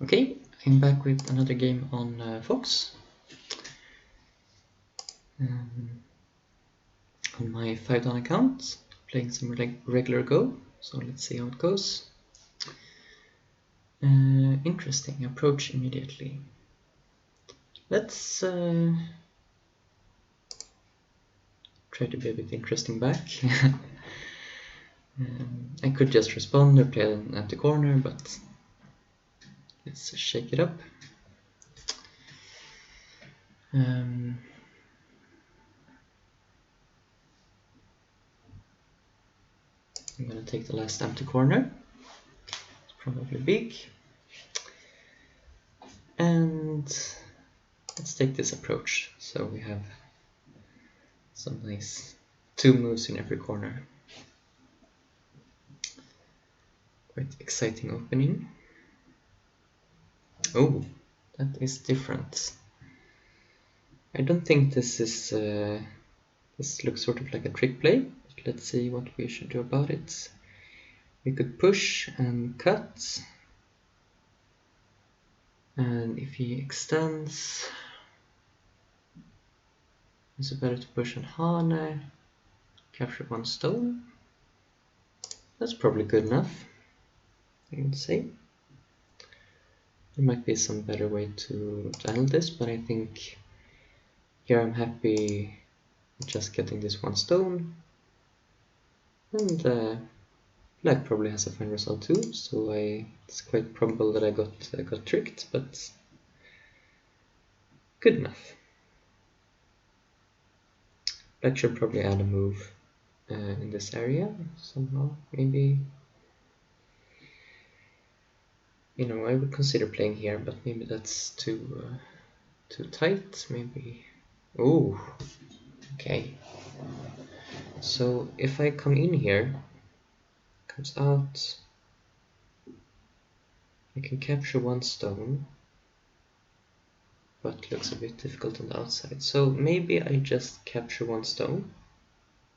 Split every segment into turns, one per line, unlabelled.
Okay, I'm back with another game on Fox. On my 5 down account, playing some regular Go, so let's see how it goes. Interesting, approach immediately. Let's try to be a bit interesting back. I could just respond or play an empty corner, but let's shake it up. I'm gonna take the last empty corner. It's probably big. And let's take this approach. So we have some nice 2 moves in every corner. Quite exciting opening. Oh, that is different. I don't think this is this looks sort of like a trick play, but let's see what we should do about it. We could push and cut, and if he extends, it's better to push and Hane, capture 1 stone. That's probably good enough, I would say. There might be some better way to handle this, but I think here I'm happy just getting this 1 stone, and Black probably has a fine result too, so it's quite probable that I got tricked, but good enough. Black should probably add a move in this area somehow, maybe. You know, I would consider playing here, but maybe that's too tight. Maybe. Oh, okay. So if I come in here, comes out, I can capture 1 stone, but looks a bit difficult on the outside. So maybe I just capture 1 stone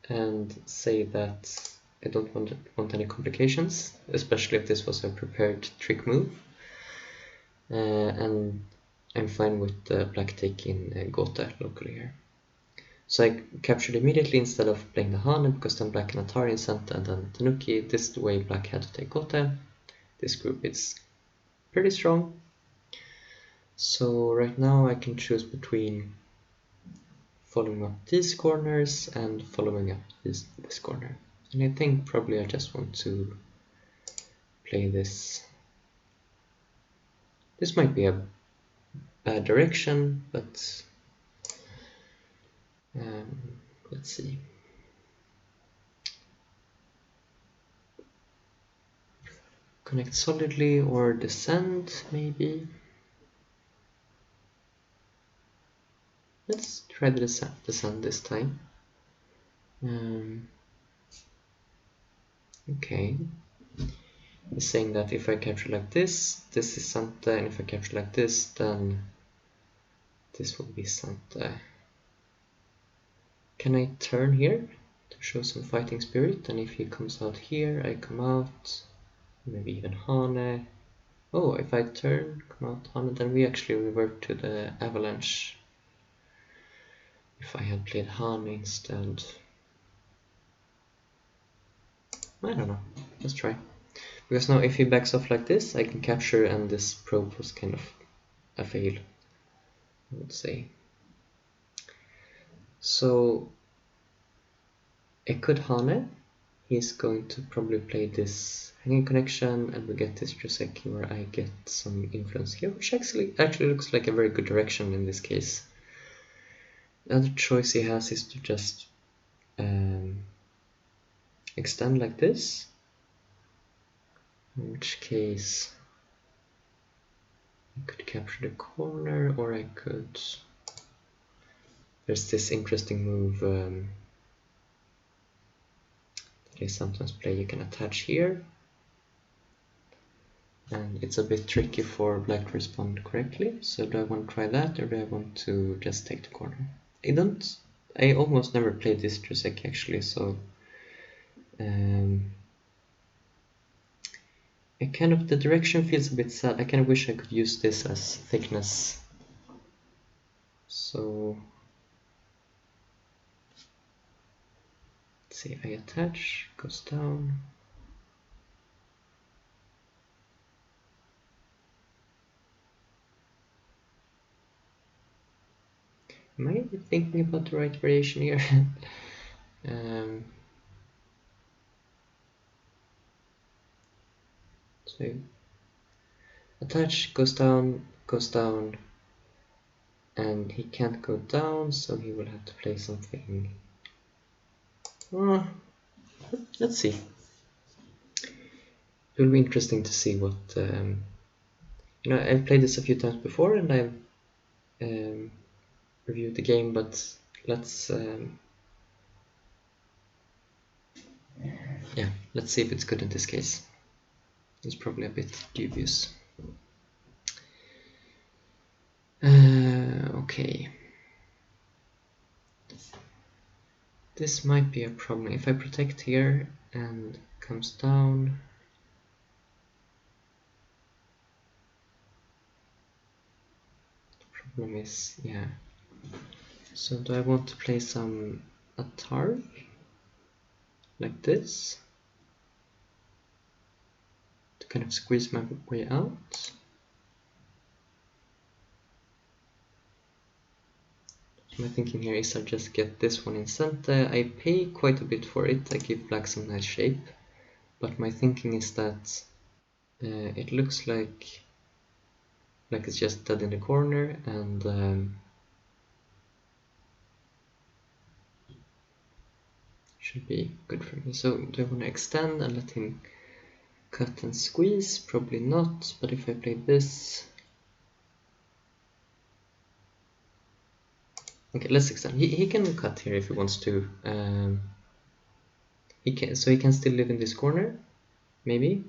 and say that I don't want any complications, especially if this was a prepared trick move. And I'm fine with Black taking Gotha locally here. So I captured immediately instead of playing the Hane, because then Black and Atari sent and then Tanuki. This is the way Black had to take Gotha. This group is pretty strong. So right now I can choose between following up these corners and following up this corner. And I think probably I just want to play this. This might be a bad direction, but let's see. Connect solidly or descend, maybe. Let's try the descend this time. Okay. It's saying that if I capture like this is Santa, and if I capture like this, then this will be Santa. Can I turn here to show some fighting spirit? And if he comes out here, I come out, maybe even Hane. Oh, if I turn, come out Hane, then we actually revert to the avalanche. If I had played Hane instead. I don't know, let's try. Because now if he backs off like this, I can capture, and this probe was kind of a fail, I would say. So I could Hane. He's going to probably play this hanging connection, and we get this Joseki where I get some influence here, which actually looks like a very good direction in this case. The other choice he has is to just extend like this, in which case I could capture the corner, or I could... There's this interesting move that I sometimes play. You can attach here, and it's a bit tricky for Black to respond correctly. So do I want to try that, or do I want to just take the corner? I almost never played this Joseki actually, so the direction feels a bit sad. I kind of wish I could use this as thickness. So let's see, I attach, goes down. Am I thinking about the right variation here? So attach, goes down, and he can't go down, so he will have to play something. Let's see. It will be interesting to see what I've played this a few times before, and I've reviewed the game, but let's see if it's good in this case. It's probably a bit dubious. Okay. This might be a problem. If I protect here and comes down, the problem is, so do I want to play some Atari like this to kind of squeeze my way out? My thinking here is I just get this one in center. I pay quite a bit for it. I give black some nice shape, but my thinking is that it looks like it's just dead in the corner, and should be good for me. So do I want to extend and let him cut and squeeze? Probably not, but if I play this, okay, let's extend. He can cut here if he wants to. He can still live in this corner, maybe,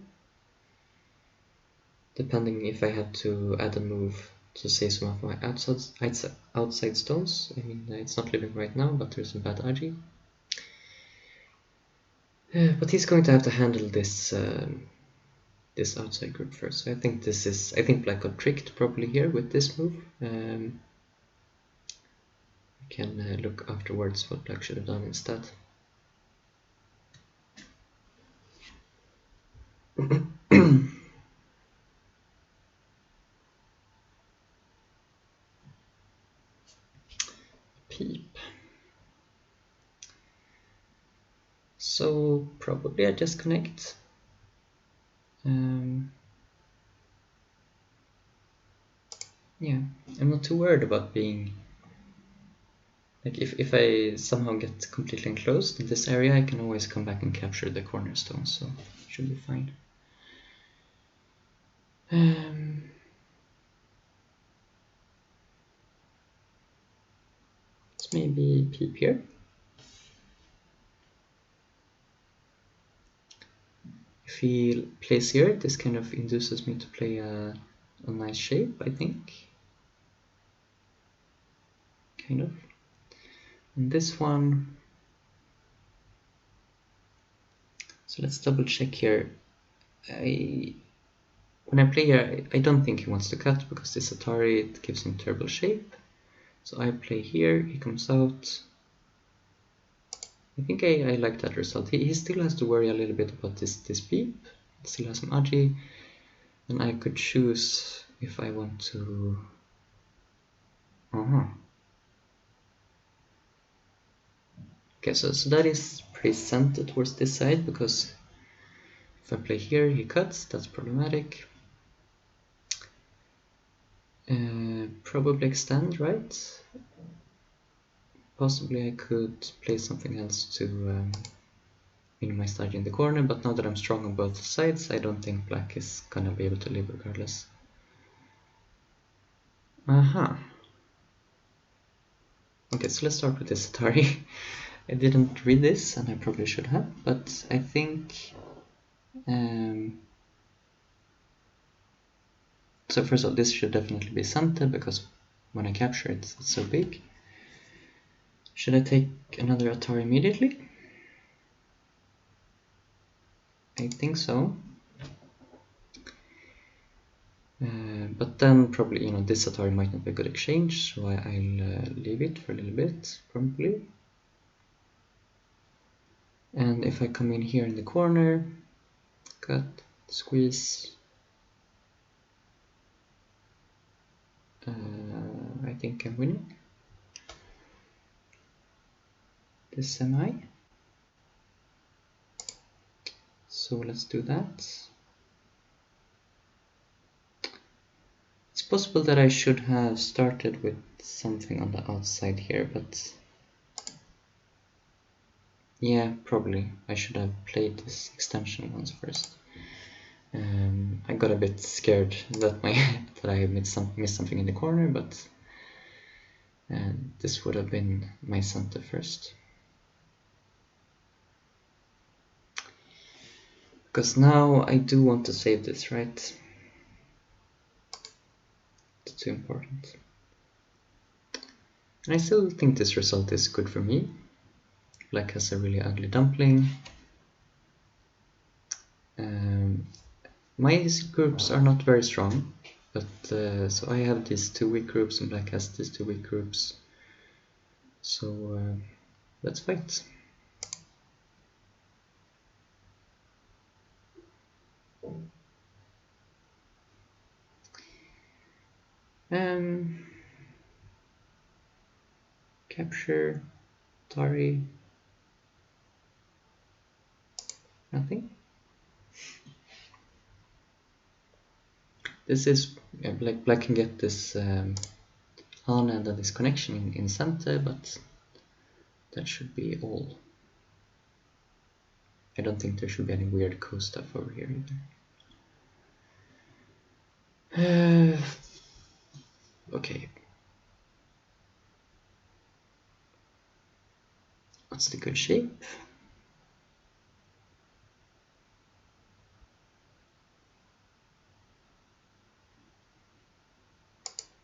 depending if I had to add a move to save some of my outside stones. I mean, it's not living right now, but there's some bad agi. But he's going to have to handle this this outside group first. So I think black got tricked probably here with this move. We can look afterwards what black should have done instead. Peep. So probably I disconnect. Yeah, I'm not too worried about being like if I somehow get completely enclosed in this area, I can always come back and capture the cornerstone, so it should be fine. Let's maybe peep here. If he plays here, this kind of induces me to play a nice shape, I think. Kind of. And this one, so let's double check here. When I play here, I don't think he wants to cut because this Atari, it gives him terrible shape. So I play here, he comes out. I think I like that result. He still has to worry a little bit about this beep. It still has some agi. And I could choose if I want to... Okay, so that is presented towards this side, because if I play here, he cuts, that's problematic. Probably extend, right? Possibly I could play something else to minimize dodge in the corner, but now that I'm strong on both sides, I don't think black is gonna be able to live regardless. Okay, so let's start with this Atari. I didn't read this, and I probably should have, but I think... so first of all, this should definitely be centered, because when I capture it, it's so big. Should I take another Atari immediately? I think so. But then probably, you know, this Atari might not be a good exchange, so I'll leave it for a little bit, probably. And if I come in here in the corner, cut, squeeze, I think I'm winning this semi. So let's do that. It's possible that I should have started with something on the outside here, but yeah, probably I should have played this extension once first. I got a bit scared that that I missed something in the corner, but this would have been my center first. Because now I do want to save this, right? It's too important. And I still think this result is good for me. Black has a really ugly dumpling. My groups are not very strong, but so I have these two weak groups and black has these two weak groups. So let's fight. Capture, Atari, nothing. This is like black can get this on and then this connection in center, but that should be all. I don't think there should be any weird co stuff over here either. Okay. What's the good shape?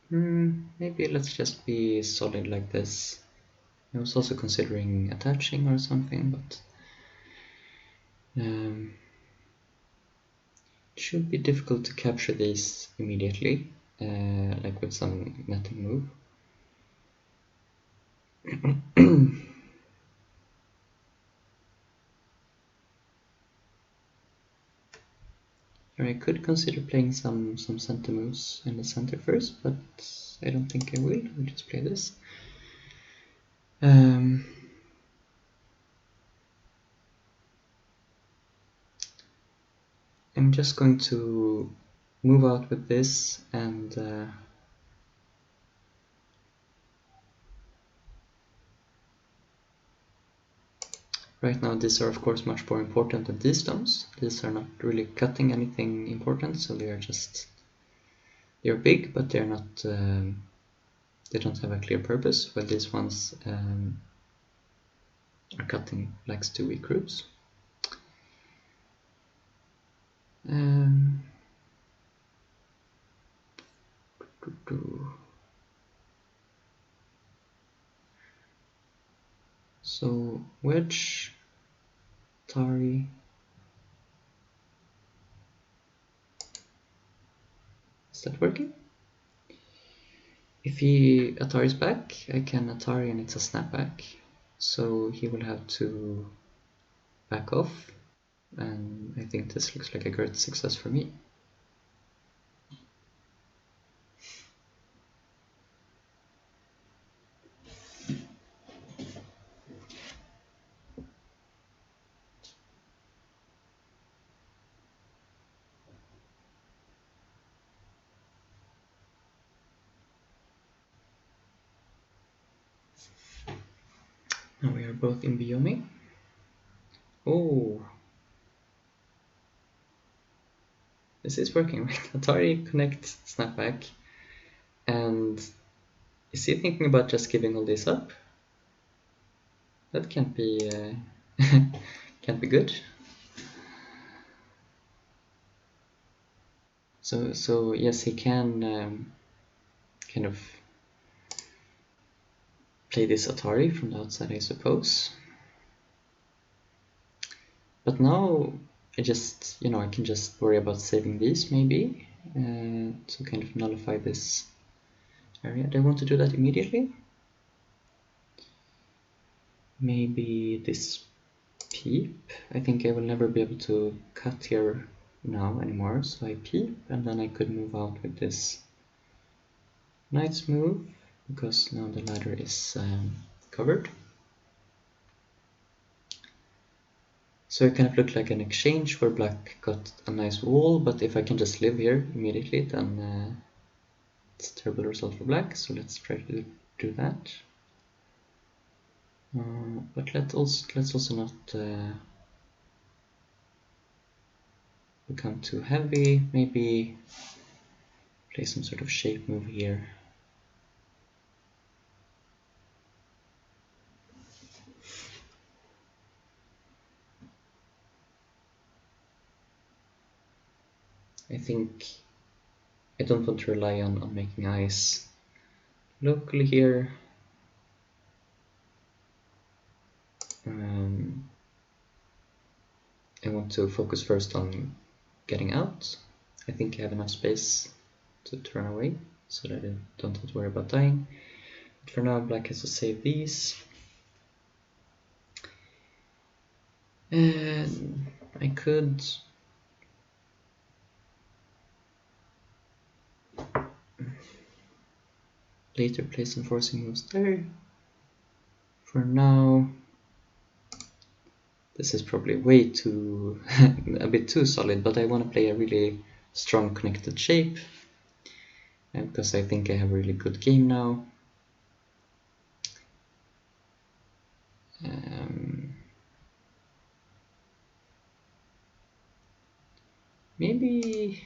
Maybe let's just be solid like this. I was also considering attaching or something, but it should be difficult to capture these immediately, like with some netting move. I could consider playing some center moves in the center first, but I don't think I will. I'll just play this. I'm just going to move out with this and right now these are of course much more important than these stones. These are not really cutting anything important, so they're big, but they're not they don't have a clear purpose, while these ones are cutting black's two weak groups. So wedge, Atari, is that working? If Atari's back, I can Atari and it's a snapback, so he will have to back off, and I think this looks like a great success for me. Now we are both in Biomi. Oh, this is working, right? Atari connect snapback, and is he thinking about just giving all this up? That can't be can't be good. So yes, he can kind of play this Atari from the outside, I suppose. But now I just, I can just worry about saving these maybe. to kind of nullify this area. Do I want to do that immediately? Maybe this peep. I think I will never be able to cut here now anymore, so I peep, and then I could move out with this knight's move, because now the ladder is covered. So it kind of looked like an exchange where black got a nice wall, but if I can just live here immediately, then it's a terrible result for black, so let's try to do that. But let's also not become too heavy. Maybe play some sort of shape move here. I think I don't want to rely on making eyes locally here. I want to focus first on getting out. I think I have enough space to turn away so that I don't have to worry about dying. But for now, black has to save these. And I could later play some forcing moves there. For now, this is probably way too a bit too solid, but I want to play a really strong connected shape, and because I think I have a really good game now. Maybe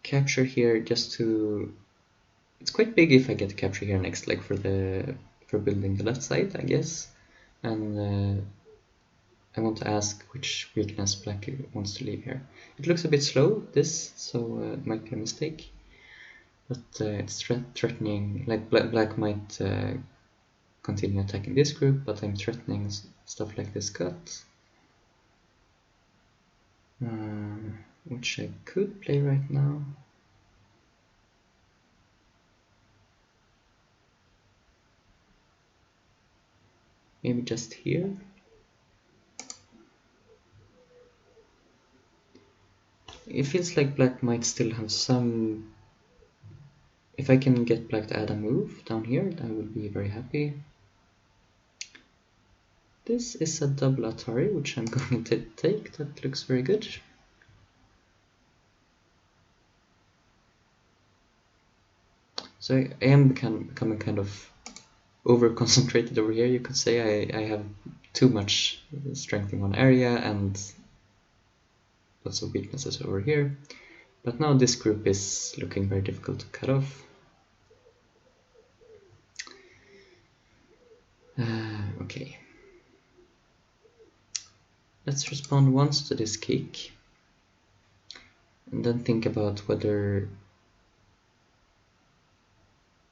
capture here just to... It's quite big if I get capture here next, like for building the left side, I guess. And I want to ask which weakness black wants to leave here. It looks a bit slow, this, so it might be a mistake. But it's threatening, like black might continue attacking this group, but I'm threatening stuff like this cut. Which I could play right now. Maybe just here. It feels like black might still have some... If I can get black to add a move down here, I will be very happy. This is a double Atari, which I'm going to take. That looks very good. So I am becoming kind of over-concentrated over here, you could say. I have too much strength in one area and lots of weaknesses over here. But now this group is looking very difficult to cut off. Okay. Let's respond once to this kick. And then think about whether...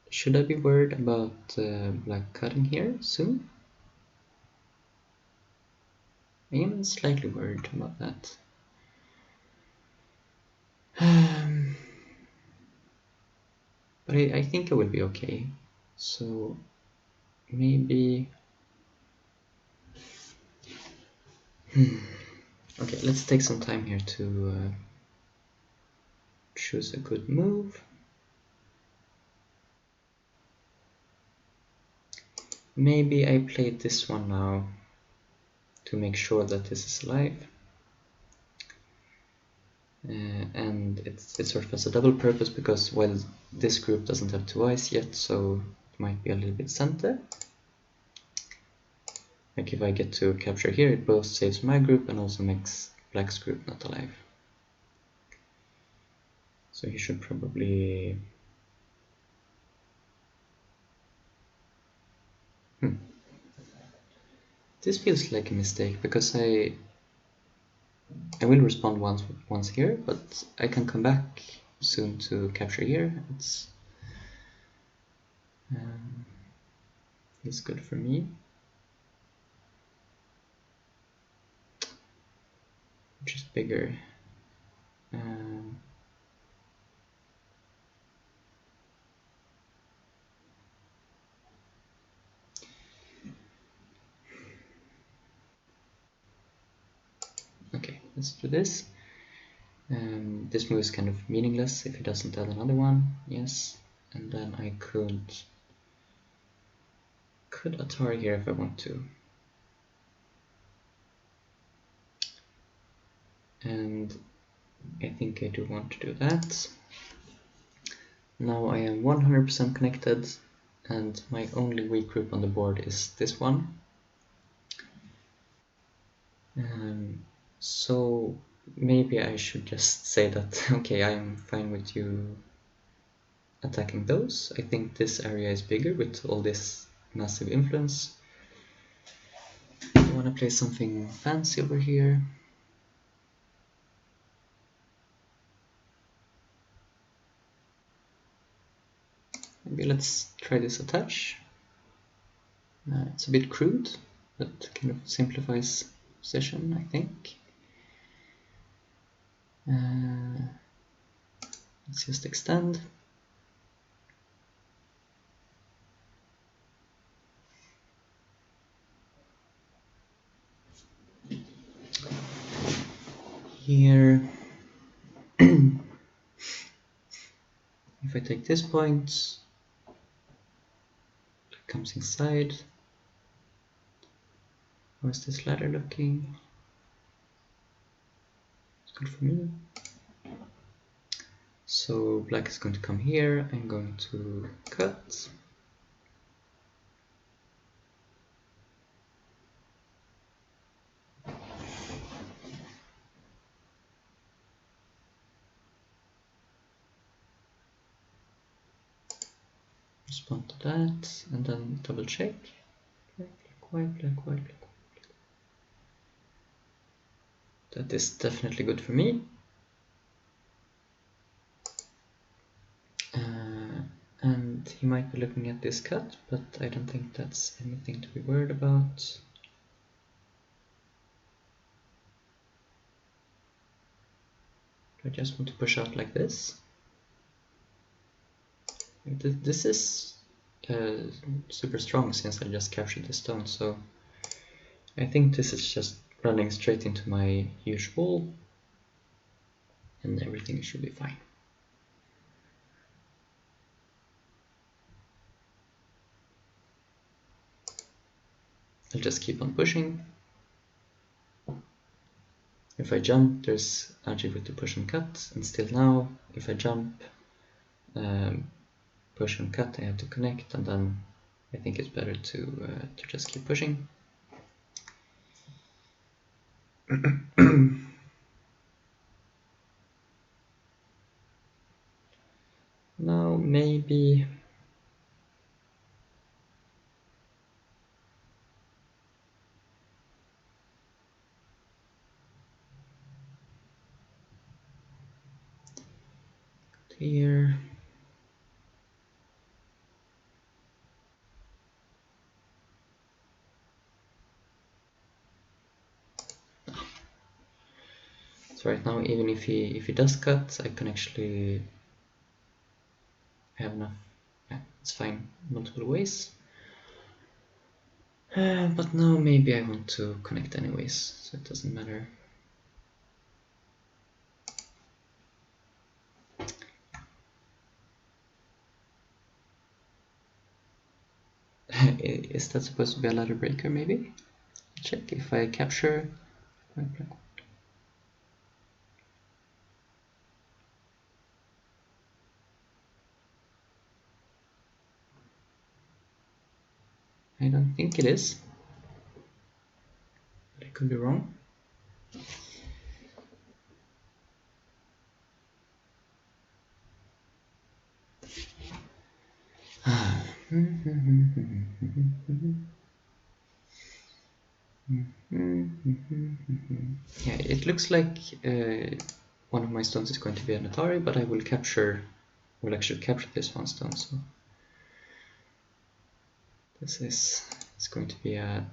Should I be worried about black cutting here soon? I am slightly worried about that. But I think I will be okay. So maybe... Okay, let's take some time here to choose a good move. Maybe I play this one now to make sure that this is alive. And it sort of has a double purpose because, well, this group doesn't have two eyes yet, so it might be a little bit center. Like if I get to capture here, it both saves my group and also makes black's group not alive. So he should probably... This feels like a mistake because I will respond once here, but I can come back soon to capture here. It's good for me. which is bigger. Okay, let's do this. This move is kind of meaningless if he doesn't add another one. Yes, and then I could Atari here if I want to. And I think I do want to do that. Now I am 100% connected, and my only weak group on the board is this one. So maybe I should just say that, okay, I'm fine with you attacking those. I think this area is bigger with all this massive influence. I want to play something fancy over here. Maybe let's try this attach. It's a bit crude, but kind of simplifies position, I think. Let's just extend. Here, if I take this point, it comes inside. How is this ladder looking? It's good for me. So black is going to come here. I'm going to cut. Respond to that, and then double check. Black, white, black, white, black, white. That is definitely good for me. And he might be looking at this cut, but I don't think that's anything to be worried about. I just want to push out like this. This is super strong since I just captured the stone, so I think this is just running straight into my huge wall, and everything should be fine. I'll just keep on pushing. If I jump, there's Ajit with the push and cut, and still now, if I jump, push and cut, I have to connect, and then I think it's better to just keep pushing. Now maybe here. So right now, even if he does cut, I can actually have enough. Yeah, it's fine multiple ways. But now maybe I want to connect anyways, so it doesn't matter. Is that supposed to be a ladder breaker maybe? Check if I capture. I don't think it is, but I could be wrong. Yeah, it looks like one of my stones is going to be an Atari, but I will actually capture this one stone. So this is going to be a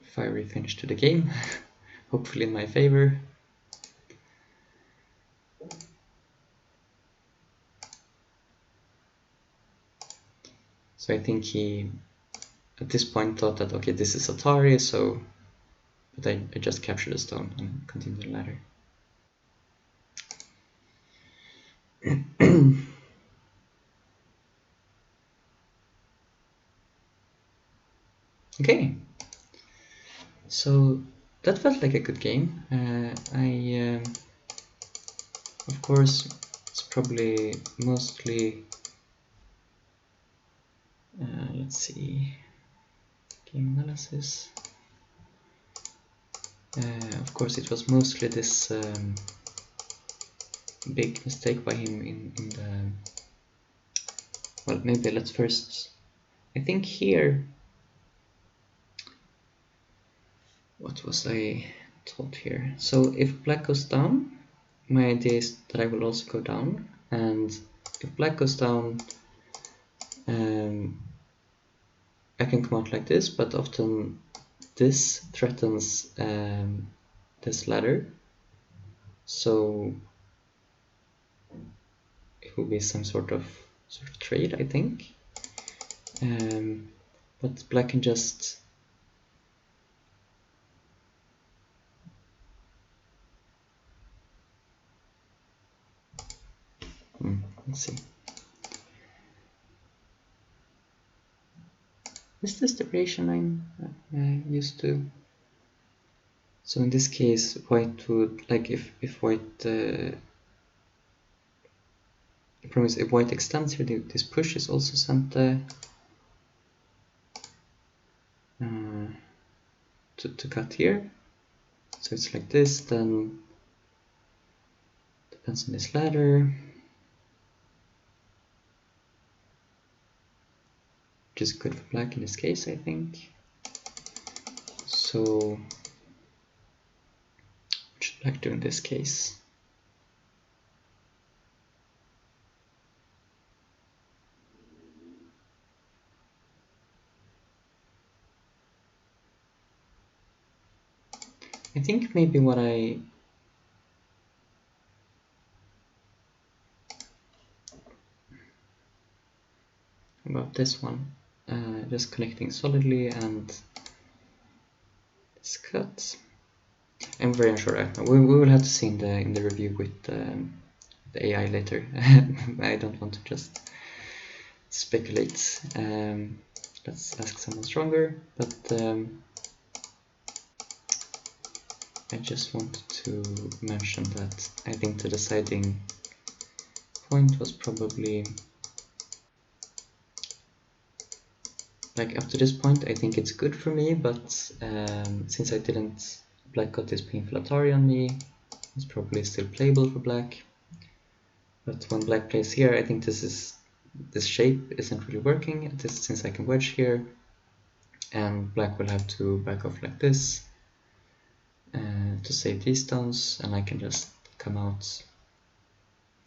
fiery finish to the game. hopefully in my favor. So I think he at this point thought that, okay, this is Atari, so, but I just captured a stone and continued the ladder. Okay, so that felt like a good game. Of course, it's probably mostly, let's see, game analysis. Of course, it was mostly this big mistake by him in the, well, maybe let's first, I think here, what was I told here? So if black goes down, my idea is that I will also go down, and if black goes down, I can come out like this, but often this threatens this ladder, so it will be some sort of trade, I think. But black can just let's see. Is this the variation I'm used to? So in this case, white would, like if white, I promise, if white extends here, this push is also sent to cut here. So it's like this, then depends on this ladder, which is good for black in this case, I think. So what should black do in this case? I think maybe what about this one, just connecting solidly and this cut. I'm very unsure right now. We will have to see in the review with the AI later. I don't want to just speculate. Let's ask someone stronger, but I just wanted to mention that I think the deciding point was probably, like, up to this point I think it's good for me, but since I didn't, black got this painful Atari on me, it's probably still playable for black. But when black plays here, I think this shape isn't really working, since I can wedge here, and black will have to back off like this to save these stones, and I can just come out,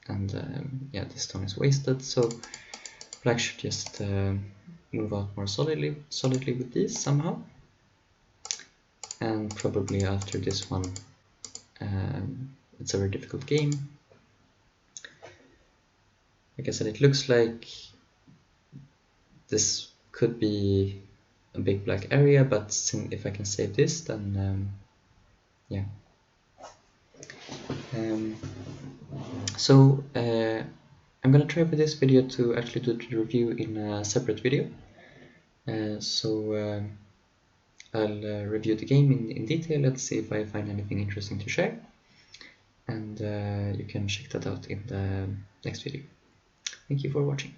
and yeah, this stone is wasted, so black should just move out more solidly with these somehow, and probably after this one, it's a very difficult game. Like I said, it looks like this could be a big black area, but if I can save this, then yeah. So I'm gonna try for this video to actually do the review in a separate video. So I'll review the game in detail. Let's see if I find anything interesting to share, and you can check that out in the next video. Thank you for watching.